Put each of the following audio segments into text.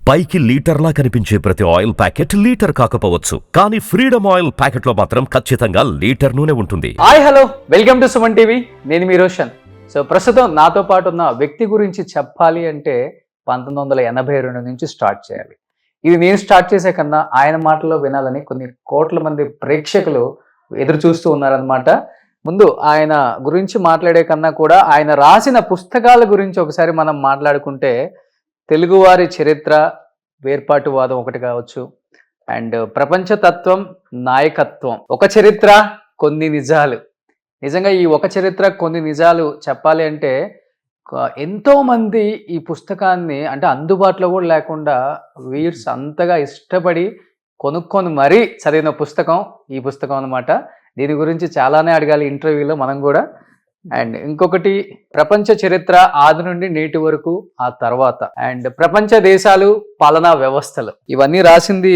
పైకి లీటర్లా కనిపించే ప్రతి ఆయిల్ ప్యాకెట్ లీటర్ కాకపోవచ్చు, కానీ ఫ్రీడమ్ ఆయిల్ ప్యాకెట్ లో మాత్రం ఖచ్చితంగా లీటర్ నూనె ఉంటుంది. Hi hello, welcome to Suman TV. నేను మీ రోషన్. సో ప్రస్తుతం నాతో పాటు ఉన్న వ్యక్తి గురించి చెప్పాలి అంటే 1982 నుంచి స్టార్ట్ చేయాలి. ఇది నేను స్టార్ట్ చేసే కన్నా ఆయన మాటల్లో వినాలని కొన్ని కోట్ల మంది ప్రేక్షకులు ఎదురు చూస్తూ ఉన్నారనమాట. ముందు ఆయన గురించి మాట్లాడే కన్నా కూడా ఆయన రాసిన పుస్తకాల గురించి ఒకసారి మనం మాట్లాడుకుంటే, తెలుగువారి చరిత్ర, వేర్పాటువాదం ఒకటి కావచ్చు, అండ్ ప్రపంచతత్వం, నాయకత్వం, ఒక చరిత్ర కొన్ని నిజాలు. నిజంగా ఈ ఒక చరిత్ర కొన్ని నిజాలు చెప్పాలి అంటే ఎంతో మంది ఈ పుస్తకాన్ని అంటే అందుబాటులో కూడా లేకుండా వీర్స్ అంతగా ఇష్టపడి కొనుక్కొని మరీ చదివిన పుస్తకం ఈ పుస్తకం అన్నమాట. దీని గురించి చాలానే అడగాలి ఇంటర్వ్యూలో మనం కూడా. అండ్ ఇంకొకటి ప్రపంచ చరిత్ర ఆది నుండి నేటి వరకు, ఆ తర్వాత అండ్ ప్రపంచ దేశాలు, పాలనా వ్యవస్థలు, ఇవన్నీ రాసింది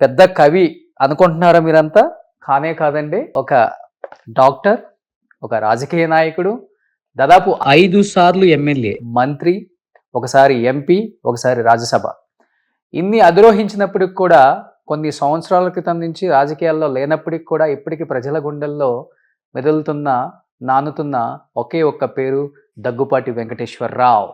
పెద్ద కవి అనుకుంటున్నారా మీరంతా? కానే కాదండి. ఒక డాక్టర్, ఒక రాజకీయ నాయకుడు, దాదాపు 5 సార్లు ఎమ్మెల్యే, మంత్రి, ఒకసారి ఎంపీ, ఒకసారి రాజ్యసభ. ఇన్ని అధిరోహించినప్పటికి కూడా కొన్ని సంవత్సరాల క్రితం నుంచి రాజకీయాల్లో లేనప్పటికి కూడా ఇప్పటికీ ప్రజల గుండెల్లో మెదులుతున్న, నానుతున్న ఒకే ఒక్క పేరు దగ్గుపాటి వెంకటేశ్వరరావు.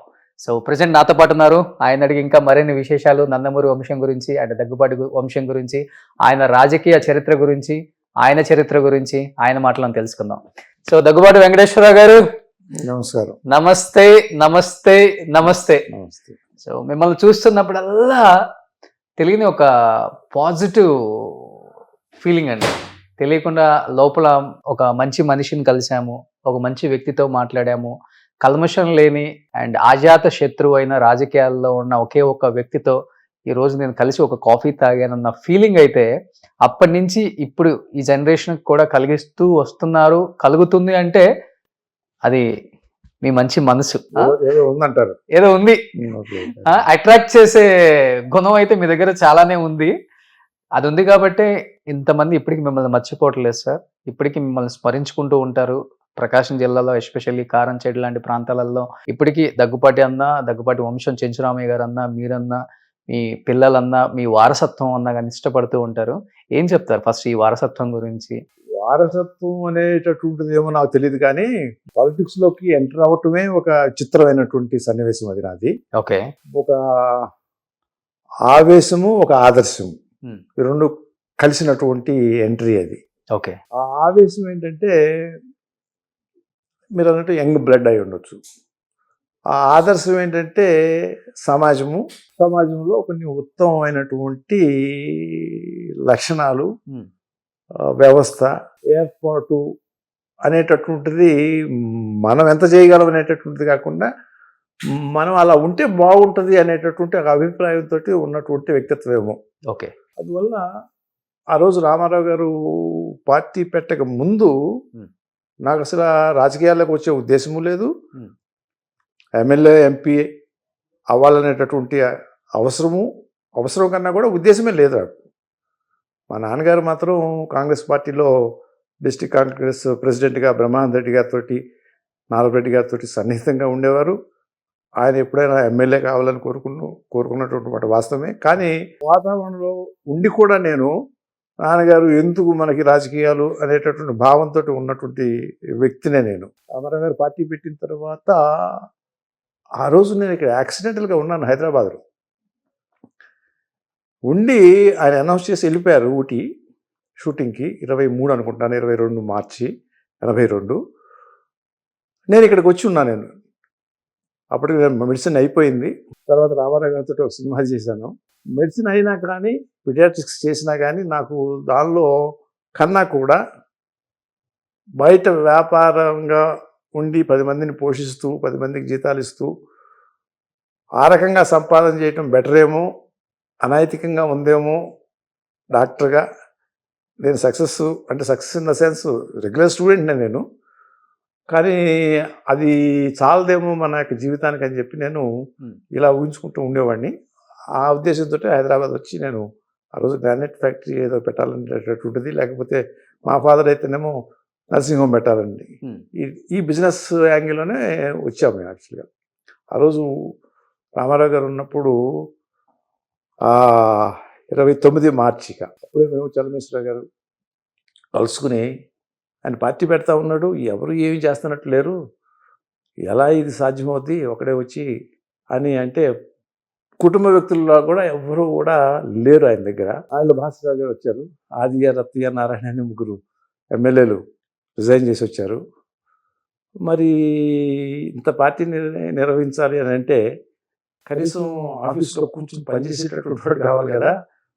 సో ప్రజెంట్ నాతో పాటు ఉన్నారు. ఆయన అడిగి ఇంకా మరిన్ని విశేషాలు నందమూరి వంశం గురించి, అండ్ దగ్గుపాటి వంశం గురించి, ఆయన రాజకీయ చరిత్ర గురించి, ఆయన చరిత్ర గురించి ఆయన మాటలను తెలుసుకుందాం. సో దగ్గుపాటి వెంకటేశ్వరరావు గారు, నమస్కారం. నమస్తే నమస్తే నమస్తే. నమస్తే. సో మిమ్మల్ని చూస్తున్నప్పుడల్లా తెలియని ఒక పాజిటివ్ ఫీలింగ్ అండి. తెలియకుండా లోపల ఒక మంచి మనిషిని కలిసాము, ఒక మంచి వ్యక్తితో మాట్లాడాము, కల్మషం లేని అండ్ ఆజాత శత్రువు అయిన రాజకీయాల్లో ఉన్న ఒకే ఒక్క వ్యక్తితో ఈరోజు నేను కలిసి ఒక కాఫీ తాగానన్న ఫీలింగ్ అయితే అప్పటి నుంచి ఇప్పుడు ఈ జనరేషన్కి కూడా కలిగిస్తూ వస్తున్నారు. కలుగుతుంది అంటే అది మీ మంచి మనసు, ఏదో ఉందంటారు, ఏదో ఉంది. అట్రాక్ట్ చేసే గుణం అయితే మీ దగ్గర చాలానే ఉంది. అది ఉంది కాబట్టే ఇంతమంది ఇప్పటికి మిమ్మల్ని మర్చిపోవట్లేదు సార్. ఇప్పటికీ మిమ్మల్ని స్మరించుకుంటూ ఉంటారు. ప్రకాశం జిల్లాలో ఎస్పెషల్లీ కారంచేడు లాంటి ప్రాంతాలలో ఇప్పటికీ దగ్గుపాటి అన్నా, దగ్గుపాటి వంశం, చెంచురామయ్య గారు అన్నా, మీరన్నా, మీ పిల్లలన్నా, మీ వారసత్వం అన్నా కానీ ఇష్టపడుతూ ఉంటారు. ఏం చెప్తారు ఫస్ట్ ఈ వారసత్వం గురించి? వారసత్వం అనేటటువంటిది ఏమో నాకు తెలియదు, కానీ పాలిటిక్స్ లోకి ఎంటర్ అవ్వటమే ఒక చిత్రమైనటువంటి సన్నివేశం అది నాది. ఓకే. ఒక ఆవేశము, ఒక ఆదర్శము, ఈ రెండు కలిసినటువంటి ఎంట్రీ అది. ఓకే. ఆ ఆవేశం ఏంటంటే మీరు అన్నట్టు యంగ్ బ్లడ్ అయి ఉండొచ్చు. ఆ ఆదర్శం ఏంటంటే సమాజంలో కొన్ని ఉత్తమమైనటువంటి లక్షణాలు, వ్యవస్థ, ఏర్పాటు అనేటటువంటిది మనం ఎంత చేయగలం అనేటటువంటిది కాకుండా మనం అలా ఉంటే బాగుంటుంది అనేటటువంటి ఒక అభిప్రాయంతో ఉన్నటువంటి వ్యక్తిత్వమేమో. ఓకే. అందువల్ల ఆ రోజు రామారావు గారు పార్టీ పెట్టక ముందు నాకు అసలు రాజకీయాల్లోకి వచ్చే ఉద్దేశము లేదు. ఎమ్మెల్యే, ఎంపీ అవ్వాలనేటటువంటి అవసరం కన్నా కూడా ఉద్దేశమే లేదు నాకు. మా నాన్నగారు మాత్రం కాంగ్రెస్ పార్టీలో డిస్ట్రిక్ట్ కాంగ్రెస్ ప్రెసిడెంట్గా బ్రహ్మానంద రెడ్డి గారితో, నారాయణరెడ్డి గారితో సన్నిహితంగా ఉండేవారు. ఆయన ఎప్పుడైనా ఎమ్మెల్యే కావాలని కోరుకున్నటువంటి మాట వాస్తవమే. కానీ వాతావరణంలో ఉండి కూడా నేను నాన్నగారు ఎందుకు మనకి రాజకీయాలు అనేటటువంటి భావంతో ఉన్నటువంటి వ్యక్తినే నేను. రామారావు గారు పార్టీ పెట్టిన తర్వాత ఆ రోజు నేను ఇక్కడ యాక్సిడెంటల్గా ఉన్నాను హైదరాబాద్లో. ఉండి ఆయన అనౌన్స్ చేసి వెళ్ళిపోయారు ఊటీ షూటింగ్కి. 23 అనుకుంటాను, 22 మార్చి 82. నేను ఇక్కడికి వచ్చి ఉన్నాను. నేను అప్పటికి మెడిసిన్ అయిపోయింది. తర్వాత రామారావు గారితో ఒక సినిమా చేశాను. మెడిసిన్ అయినా కానీ, పీడియాట్రిక్స్ చేసినా కానీ నాకు దానిలో కన్నా కూడా బయట వ్యాపారంగా ఉండి 10 మందిని పోషిస్తూ, 10 మందికి జీతాలు ఇస్తూ ఆ రకంగా సంపాదన చేయటం బెటర్ ఏమో, అనైతికంగా ఉందేమో డాక్టర్గా. నేను success in the sense regular స్టూడెంట్నే నేను, కానీ అది చాలదేమో మన యొక్క జీవితానికి అని చెప్పి నేను ఇలా ఊహించుకుంటూ ఉండేవాడిని. ఆ ఉద్దేశంతో హైదరాబాద్ వచ్చి నేను ఆ రోజు గ్రానైట్ ఫ్యాక్టరీ ఏదో పెట్టాలనేటటువంటిది, లేకపోతే మా ఫాదర్ అయితేనేమో నర్సింగ్ హోమ్ పెట్టాలండి. ఈ బిజినెస్ యాంగిల్లోనే వచ్చాము యాక్చువల్గా. ఆ రోజు రామారావు గారు ఉన్నప్పుడు 29 మార్చిక అప్పుడే మేము చలమేశ్వర గారు కలుసుకుని ఆయన పార్టీ పెడతా ఉన్నాడు, ఎవరు ఏమి చేస్తున్నట్టు లేరు, ఎలా ఇది సాధ్యమవుద్ది ఒకడే వచ్చి అని అంటే కుటుంబ వ్యక్తుల్లో కూడా ఎవరు కూడా లేరు ఆయన దగ్గర. ఆయన భాస్కర్ గారు వచ్చారు, ఆదియ్య రత్తయ్య నారాయణ అని ముగ్గురు ఎమ్మెల్యేలు రిజైన్ చేసి వచ్చారు. మరి ఇంత పార్టీని నిర్వహించాలి అని అంటే కనీసం ఆఫీస్లో కూర్చొని పనిచేసేటటువంటి కావాలి కదా.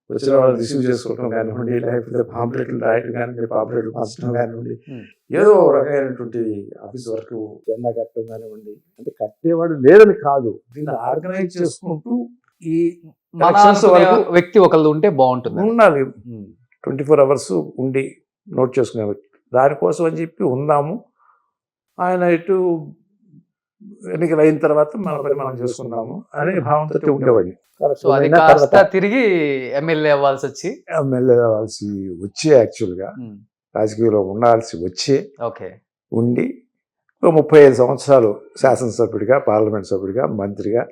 వచ్చిన వాళ్ళు రిసీవ్ చేసుకోవడం కానివ్వండి, లేకపోతే పాంప్లెట్లు రాయడం కానివ్వండి, పాంప్లెట్లు పంచడం కానివ్వండి, ఏదో రకమైనటువంటి ఆఫీస్ వర్క్ జెండా కట్టడం కానివ్వండి, అంటే కట్టేవాడు లేదని కాదు, దీన్ని ఆర్గనైజ్ చేసుకుంటూ ఈ మన elections వరకు వ్యక్తి ఒకళ్ళు ఉంటే బాగుంటుంది. ఉండాలి. 24 hours ఉండి నోట్ చేసుకునే వ్యక్తి. దానికోసం అని చెప్పి ఉందాము. ఆయన ఇటు ఎన్నికలు అయిన తర్వాత మన పని మనం చేసుకున్నాము అనే భావంతో ఉండేవాడిని. సో అది కాస్త తిరిగి ఎమ్మెల్యే అవ్వాల్సి వచ్చి ఎమ్మెల్యే అవ్వాల్సి వచ్చే యాక్చువల్గా రాజకీయంలో ఉండాల్సి వచ్చే ఓకే ఉండి 35 సంవత్సరాలు శాసనసభ్యుడిగా, పార్లమెంట్ సభ్యుడిగా, మంత్రిగా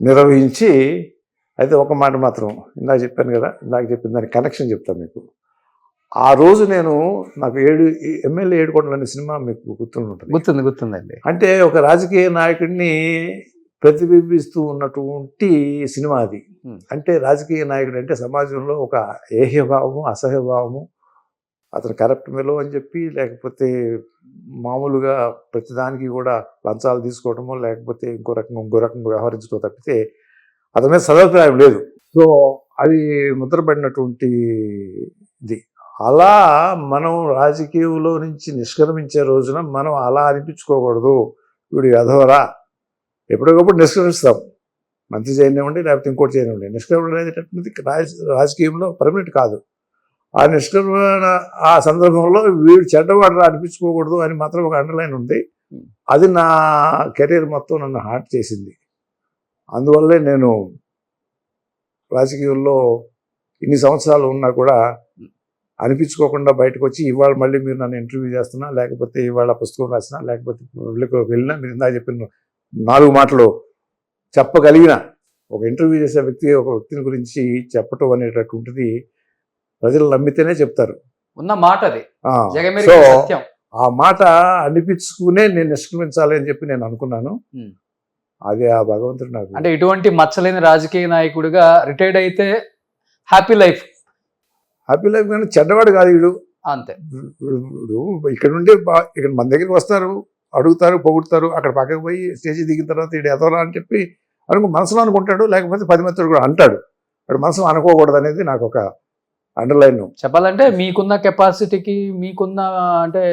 నిర్వహించి, అయితే ఒక మాట మాత్రం ఇందాక చెప్పాను కదా, ఇందాక చెప్పిన దాని కనెక్షన్ చెప్తాను మీకు. ఆ రోజు నాకు ఎమ్మెల్యే ఏడుకొండలు అనే సినిమా మీకు గుర్తుందండి. అంటే ఒక రాజకీయ నాయకుడిని ప్రతిబింబిస్తూ ఉన్నటువంటి సినిమా అది. అంటే రాజకీయ నాయకుడు అంటే సమాజంలో ఒక ఏహ్యభావము, అసహ్యభావము, అతను కరప్ట్ మెలో అని చెప్పి, లేకపోతే మామూలుగా ప్రతిదానికి కూడా లంచాలు తీసుకోవటమో, లేకపోతే ఇంకో రకంగా వ్యవహరించడం తప్పితే అతని మీద సదభిప్రాయం లేదు. సో అది ముద్రపడినటువంటి ఇది. అలా మనం రాజకీయంలో నుంచి నిష్క్రమించే రోజున మనం అలా అనిపించుకోకూడదు, వీడు ఎదవరా. ఎప్పటికప్పుడు నిష్క్రమిస్తాం, మంత్రి చేయనివ్వండి, లేకపోతే ఇంకోటి చేయనివ్వండి. నిష్క్రమణ అనేటటువంటిది రాజకీయంలో పర్మనెంట్ కాదు. ఆ నిష్క్రమణ ఆ సందర్భంలో వీడు చెడ్డవాడు అనిపించుకోకూడదు అని మాత్రం ఒక అండర్లైన్ ఉంది. అది నా కెరీర్ మొత్తం నన్ను హార్ట్ చేసింది. అందువల్లే నేను రాజకీయంలో ఇన్ని సంవత్సరాలు ఉన్నా కూడా అనిపించుకోకుండా బయటకు వచ్చి, ఇవాళ మళ్ళీ మీరు నన్ను ఇంటర్వ్యూ చేస్తున్నా, లేకపోతే ఇవాళ పుస్తకం రాసినా, లేకపోతే పబ్లిక్లోకి వెళ్ళినా, మీరు ఇందాక చెప్పిన 4 మాటలు చెప్పగలిగిన ఒక ఇంటర్వ్యూ చేసే ఒక వ్యక్తిని గురించి చెప్పటం అనేటటువంటిది ప్రజలు నమ్మితేనే చెప్తారు. ఉన్న మాట అది. సో ఆ మాట అనిపించుకునే నేను నిష్క్రమించాలి అని చెప్పి నేను అనుకున్నాను. అది ఆ భగవంతుడు నాకు, అంటే ఇటువంటి మచ్చలేని రాజకీయ నాయకుడిగా రిటైర్డ్ అయితే హ్యాపీ లైఫ్ కానీ చెడ్డవాడు కాదు వీడు. అంతే. ఇక్కడ నుండి ఇక్కడ మన దగ్గరికి వస్తారు, అడుగుతారు, పొగుడుతారు, అక్కడ పక్కకు పోయి స్టేజ్ దిగిన తర్వాత వీడు ఎదవరా అని చెప్పి మనసులో అనుకుంటాడు, లేకపోతే 10 మందితో కూడా అంటాడు. వాడు మనసులో అనుకోకూడదు అనేది నాకు ఒక అండర్లైన్. చెప్పాలంటే మీకున్న కెపాసిటీకి, మీకున్న అంటే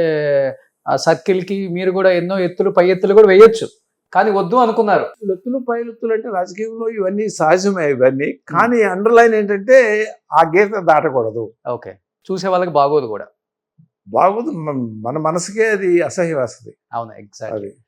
ఆ సర్కిల్కి మీరు కూడా ఎన్నో ఎత్తులు, పై ఎత్తులు కూడా వేయొచ్చు, కానీ వద్దు అనుకున్నారు. ఎత్తులు పైలెత్తులు అంటే రాజకీయంలో ఇవన్నీ సహజమే ఇవన్నీ, కానీ అండర్లైన్ ఏంటంటే ఆ గీత దాటకూడదు. ఓకే, చూసే వాళ్ళకి బాగోదు కూడా. బాగోదు, మన మనసుకే అది అసహ్యం వేస్తుంది. అవును, ఎగ్జాక్ట్లీ.